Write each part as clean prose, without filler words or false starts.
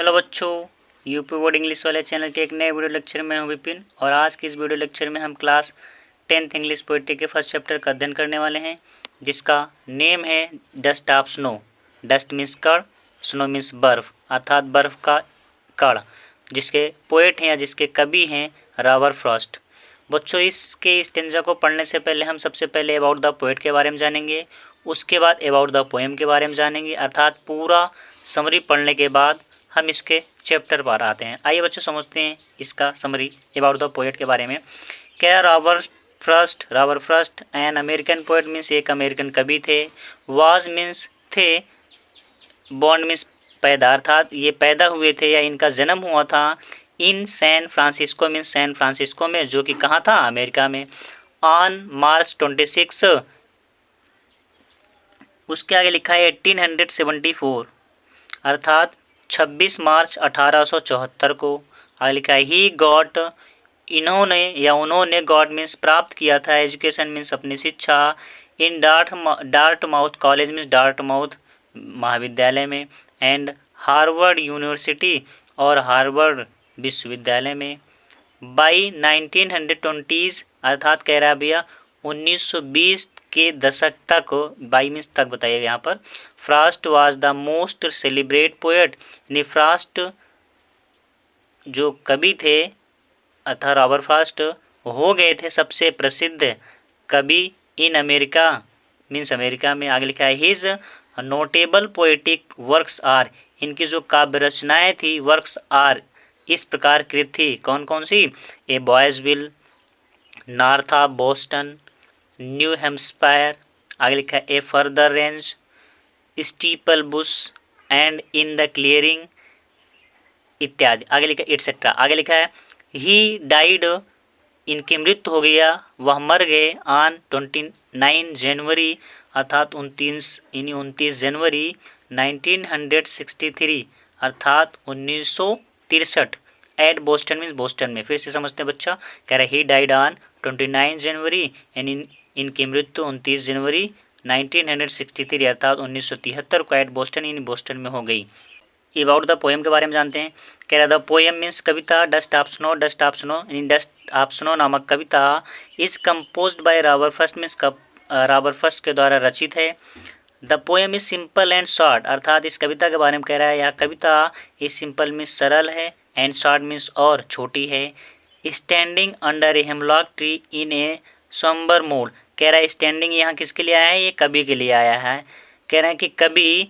Hello बच्चों, UP board English वाले channel के एक नए वीडियो लेक्चर में हूँ विपिन। और आज की इस वीडियो लेक्चर में हम क्लास 10th इंग्लिश पोइट्री के फर्स्ट चैप्टर का अध्ययन करने वाले हैं, जिसका नेम है dust of snow. Dust means कण, स्नो मीन्स बर्फ, अर्थात बर्फ का कण, जिसके पोएट हैं या जिसके कवि हैं रॉबर्ट फ्रॉस्ट। बच्चों, इसके स्टेंजा को पढ़ने से पहले हम सबसे पहले अबाउट द पोएट के बारे में जानेंगे, उसके बाद अबाउट द पोएम के बारे में जानेंगे, अर्थात पूरा समरी पढ़ने के बाद हम इसके चैप्टर पर आते हैं। आइए बच्चों समझते हैं इसका समरी अबाउट द पोएट के बारे में। क्या Robert Frost an American poet means एक अमेरिकन कवि थे। वाज मीन्स थे, बॉर्न मीन्स पैदा, अर्थात ये पैदा हुए थे या इनका जन्म हुआ था। In San Francisco means San Francisco में, जो कि कहाँ था, अमेरिका में। ऑन मार्च 26, उसके आगे लिखा है 1874, अर्थात 26 मार्च 1874 को। आगे लिखा है ही गॉट, इन्होंने या उन्होंने, गॉड मीन्स प्राप्त किया था, एजुकेशन मीन्स अपनी शिक्षा, इन डार्टमाउथ कॉलेज मीन्स डार्टमाउथ महाविद्यालय में, एंड हार्वर्ड यूनिवर्सिटी और हार्वर्ड विश्वविद्यालय में। बाई 1920, अर्थात कह रहा है भैया 1920 के दशक तक, बाई मीन्स तक बताइएगा यहाँ पर। Frost was the most celebrate poet, यानी फ्रॉस्ट जो कवि थे अर्थात रॉबर्ट फ्रॉस्ट हो गए थे सबसे प्रसिद्ध कवि इन अमेरिका मीन्स अमेरिका में। आगे लिखा है his notable poetic works are, इनकी जो काव्य रचनाएं थी, वर्क्स आर इस प्रकार कृत थी, कौन कौन सी, a boy's will, north of Boston, New Hampshire, आगे लिखा है a further range, steeple bush and in the clearing इत्यादि। आगे लिखा है एटसेट्रा। आगे लिखा है ही डाइड, इनकी मृत्यु हो गया, वह मर गए, ऑन 29 जनवरी, अर्थात 29 जनवरी 1963, अर्थात 1963, एट बोस्टन मीन्स बोस्टन में। फिर से समझते हैं बच्चा, कह रहे ही डाइड ऑन 29 जनवरी, यानी इनकी मृत्यु 29 जनवरी 1963, अर्थात 1973 को एट बोस्टन यानी बोस्टन में हो गई। अबाउट द पोएम के बारे में जानते हैं। कह रहा द पोएम मीन्स कविता, डस्ट ऑफ स्नो यानी डस्ट ऑफ स्नो नामक कविता is composed by Robert Frost means Robert Frost के द्वारा रचित है। The poem is simple and short, अर्थात इस कविता के बारे में कह रहा है, यह कविता इज सिंपल मीन्स सरल है, एंड शॉर्ट मीन्स और छोटी है। Standing under A hemlock tree in A somebody mood, कह रहा है स्टैंडिंग यहाँ किसके लिए आया है, ये कवि के लिए आया है। कह रहे हैं कि कवि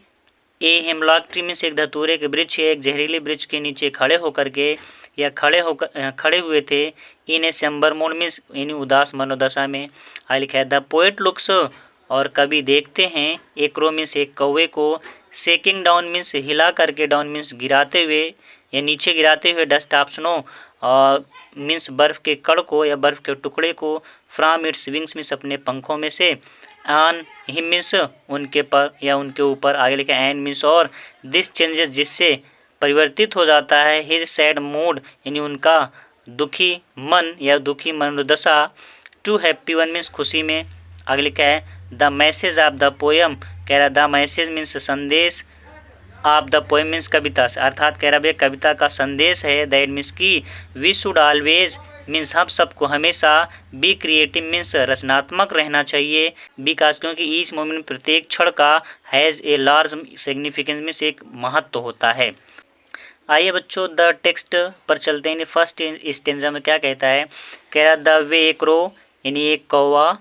ए हेमलॉक ट्री में से एक धतूरे के वृक्ष, एक जहरीले वृक्ष के नीचे खड़े होकर के या खड़े हुए थे, इन ए समबर मूड मीन्स यानी उदास मनोदशा में। आगे लिखा है द पोएट लुक्स, और कवि देखते हैं, एक रो मीन्स एक कौवे को, शेकिंग डाउन मीन्स हिला करके, डाउन मीन्स गिराते हुए या नीचे गिराते हुए, डस्ट ऑफ स्नो मीन्स बर्फ के कण को या बर्फ के टुकड़े को, फ्रॉम इट्स विंग्स मीन्स अपने पंखों में से, ऑन हिम मीन्स उनके पर या उनके ऊपर। आगे लिखा एंड मीन्स और, दिस चेंजेस जिससे परिवर्तित हो जाता है, हिज सैड मूड यानी उनका दुखी मन या दुखी मनोदशा, टू हैप्पी वन मीन्स खुशी में। आगे लिखा है the message of the poem, कह रहा द मैसेज मीन्स संदेश, ऑफ द पोएम मीन्स कविता से, अर्थात कह रहा भैया कविता का संदेश है, दैट मीन्स की वी शुड ऑलवेज मीन्स हम सबको हमेशा, बी क्रिएटिव मीन्स रचनात्मक रहना चाहिए, बिकॉज क्योंकि ईच मोमेंट प्रत्येक क्षण का has a large significance means एक महत्व होता है। आइए बच्चों द टेक्स्ट पर चलते हैं। फर्स्ट स्टेंजा में क्या कहता है, कह रहा द वे एक रो यानी एक कौवा,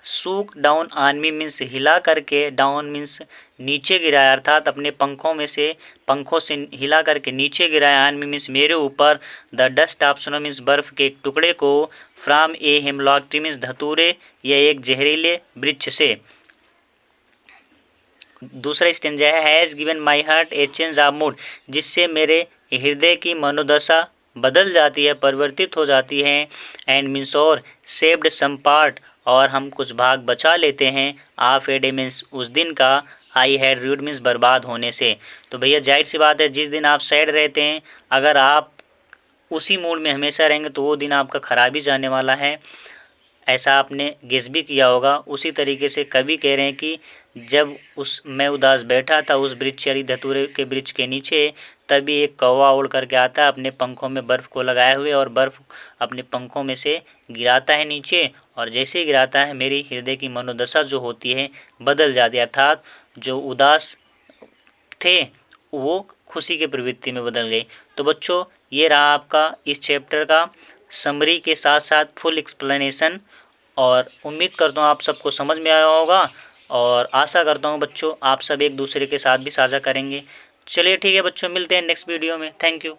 सूक डाउन ऑन मी मीन्स हिला करके, डाउन मीन्स नीचे गिराया, अर्थात अपने पंखों से हिला करके नीचे गिराया, ऑन मी मीन्स मेरे ऊपर, the dust of snow means बर्फ के एक टुकड़े को, from a hemlock tree means धतूरे या एक जहरीले वृक्ष से। दूसरा स्टेंजा है has given my heart a change of mood, जिससे मेरे हृदय की मनोदशा बदल जाती है, परिवर्तित हो जाती है, एंड मीन्स और, सेव्ड सम पार्ट और हम कुछ भाग बचा लेते हैं, ऑफ ए डे मीन्स उस दिन का, आई हैड रूड मीन्स बर्बाद होने से। तो भैया जाहिर सी बात है, जिस दिन आप सैड रहते हैं, अगर आप उसी मूड में हमेशा रहेंगे तो वो दिन आपका खराब ही जाने वाला है। ऐसा आपने गेस भी किया होगा। उसी तरीके से कवि कह रहे हैं कि जब मैं उदास बैठा था उस वृक्ष यानी धतूरे के वृक्ष के नीचे, तभी एक कौवा उड़ करके आता है अपने पंखों में बर्फ़ को लगाए हुए, और बर्फ़ अपने पंखों में से गिराता है नीचे, और जैसे ही गिराता है मेरी हृदय की मनोदशा जो होती है बदल जाती है, अर्थात जो उदास थे वो खुशी की प्रवृत्ति में बदल गई। तो बच्चों ये रहा आपका इस चैप्टर का समरी के साथ साथ फुल एक्सप्लेनेशन, और उम्मीद करता हूँ आप सबको समझ में आया होगा, और आशा करता हूँ बच्चों आप सब एक दूसरे के साथ भी साझा करेंगे। चलिए ठीक है बच्चों, मिलते हैं नेक्स्ट वीडियो में। Thank you.